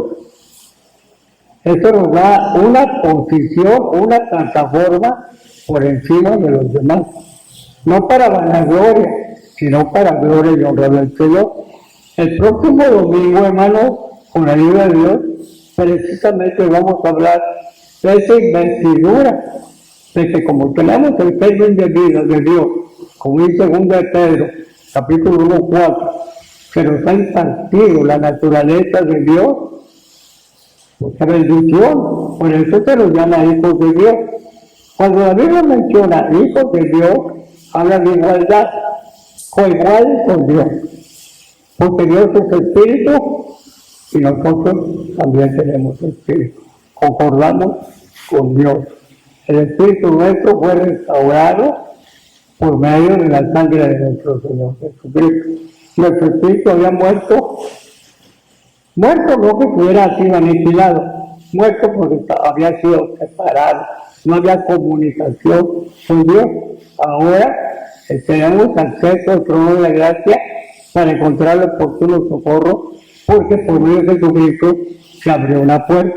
eso nos da una posición, una plataforma por encima de los demás. No para vanagloria, sino para gloria y honra del Señor. El próximo domingo, hermanos, con la ayuda de Dios, precisamente vamos a hablar de esa investidura, de que como tenemos el término de vida de Dios, como dice 2 de Pedro, capítulo 1:4, que nos ha impartido la naturaleza de Dios, mucha bendición, por eso se los llama hijos de Dios. Cuando la Biblia menciona hijos de Dios, habla de igualdad, coiguales con Dios, porque Dios es espíritu y nosotros también tenemos espíritu, concordamos con Dios. El espíritu nuestro fue restaurado por medio de la sangre de nuestro Señor Jesucristo. Nuestro espíritu había muerto no que hubiera sido aniquilado, muerto porque había sido separado, no había comunicación con Dios. Ahora tenemos acceso al trono de la gracia para encontrar el oportuno socorro, porque por medio de Jesucristo se abrió una puerta.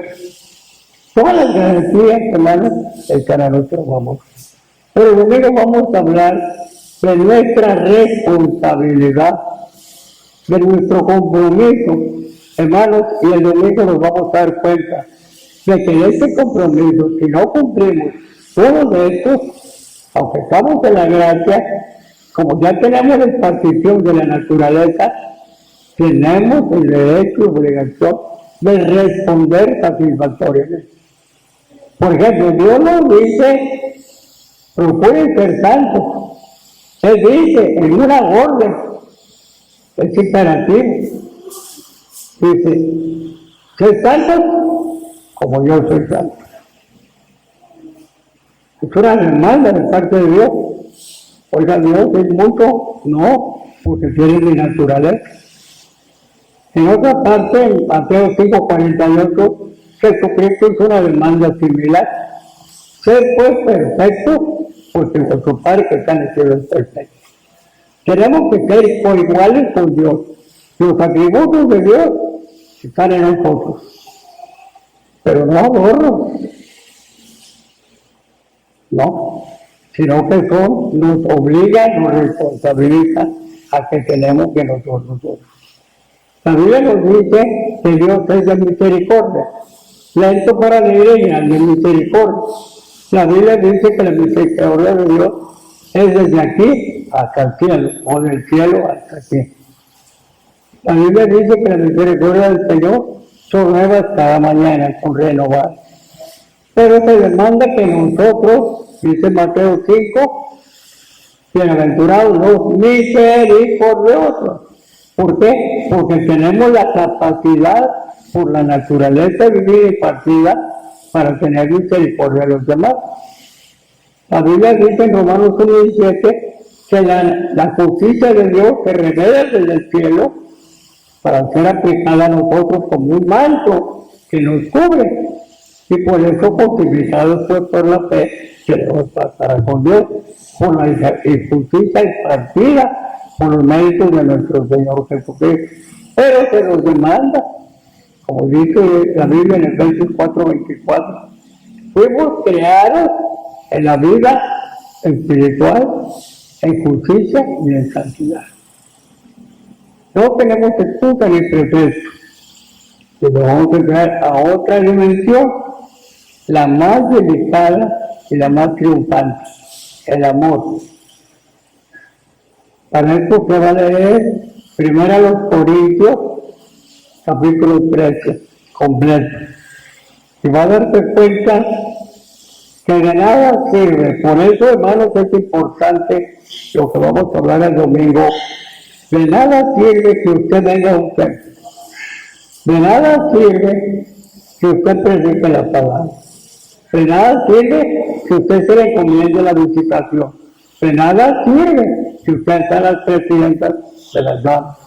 Todas las garantías, hermanos, están a nuestro favor. Pero el domingo vamos a hablar de nuestra responsabilidad, de nuestro compromiso, hermanos, y el domingo nos vamos a dar cuenta de que ese compromiso, si no cumplimos todos estos, aunque estamos en la gracia, como ya tenemos la impartición de la naturaleza, tenemos el derecho y obligación de responder satisfactoriamente. Por ejemplo, Dios nos dice, procuren ser santos. Él dice, en una orden, es imperativo. Dice, ser santos como yo soy santo. Es una demanda de parte de Dios. Oiga, Dios es mucho, no, porque tiene mi naturaleza. En otra parte, en Mateo 5:48, Jesucristo hizo una demanda similar. Ser pues perfecto, porque vuestro Padre que está en el cielo es perfecto. Tenemos que ser coiguales con Dios. Los atributos de Dios están en nosotros, pero no adornos, no, sino que nos obligan, nos responsabilizan a que tenemos que nosotros. La Biblia nos dice que Dios es de misericordia, lento para la ira y grande misericordia. La Biblia dice que la misericordia de Dios es desde aquí hasta el cielo, o del cielo hasta aquí. La Biblia dice que la misericordia del Señor son nuevas cada mañana, son renovadas. Pero se demanda que nosotros, dice Mateo 5, bienaventurados los misericordiosos. ¿Por qué? Porque tenemos la capacidad, por la naturaleza vivida y partida, para tener misericordia a los demás. La Biblia dice en Romanos 1:17 que la justicia de Dios se revela desde el cielo para ser aplicada a nosotros como un manto que nos cubre. Y por eso, justificados pues por la fe, queremos pasar con Dios, por la justicia impartida por los méritos de nuestro Señor Jesucristo. Pero se nos demanda, como dice la Biblia en Efesios 4:24, fuimos creados en la vida espiritual en justicia y en santidad. No tenemos excusa ni pretexto. Y nos vamos a entrar a otra dimensión, la más delicada y la más triunfante, el amor. Para esto se va a leer primero a los Corintios, capítulo 13, completo. Y va a darse cuenta que de nada sirve. Por eso, hermanos, es importante lo que vamos a hablar el domingo. De nada sirve que usted venga a un templo. De nada sirve que usted predique la palabra. De nada sirve que usted se le encomiende la visitación. De nada sirve que usted sea las presidentas de las damas.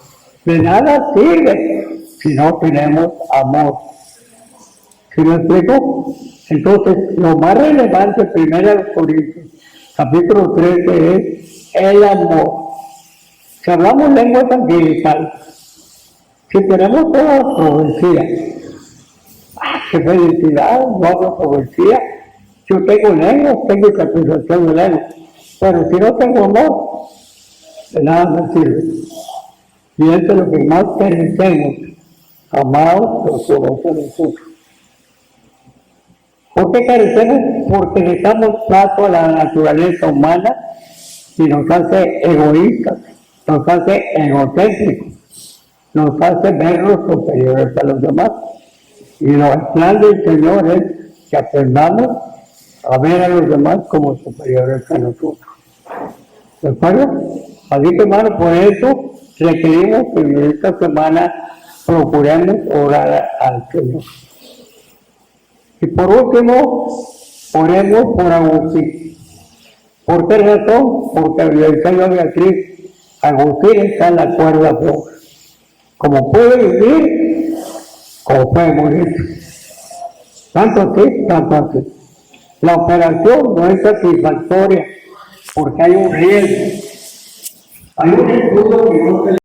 De nada sirve si no tenemos amor. ¿Sí me explico? Entonces, lo más relevante, primero de Corintios, capítulo 13, es el amor. Si hablamos lengua angelical, si tenemos toda la profecía, ¡qué felicidad! No hablo profecía. Yo tengo lengua, tengo interpretación de lengua, pero si no tengo amor, de nada me sirve. Y eso es lo que más carecemos, amados los unos a los otros. ¿Por qué carecemos? Porque le damos paso a la naturaleza humana y nos hace egoístas, nos hace egocéntricos, nos hace vernos superiores a los demás. Y el plan del Señor es que aprendamos a ver a los demás como superiores a nosotros. ¿De acuerdo? Así que, hermano, por eso requerimos que en esta semana procuremos orar al Señor. Y por último, oremos por Agustín. ¿Por qué razón? Porque el Evangelio de Beatriz, Agustín está en la cuerda floja. Como puede vivir, como puede morir. Tanto así, tanto así. La operación no es satisfactoria porque hay un riesgo. Hay un estudio que no se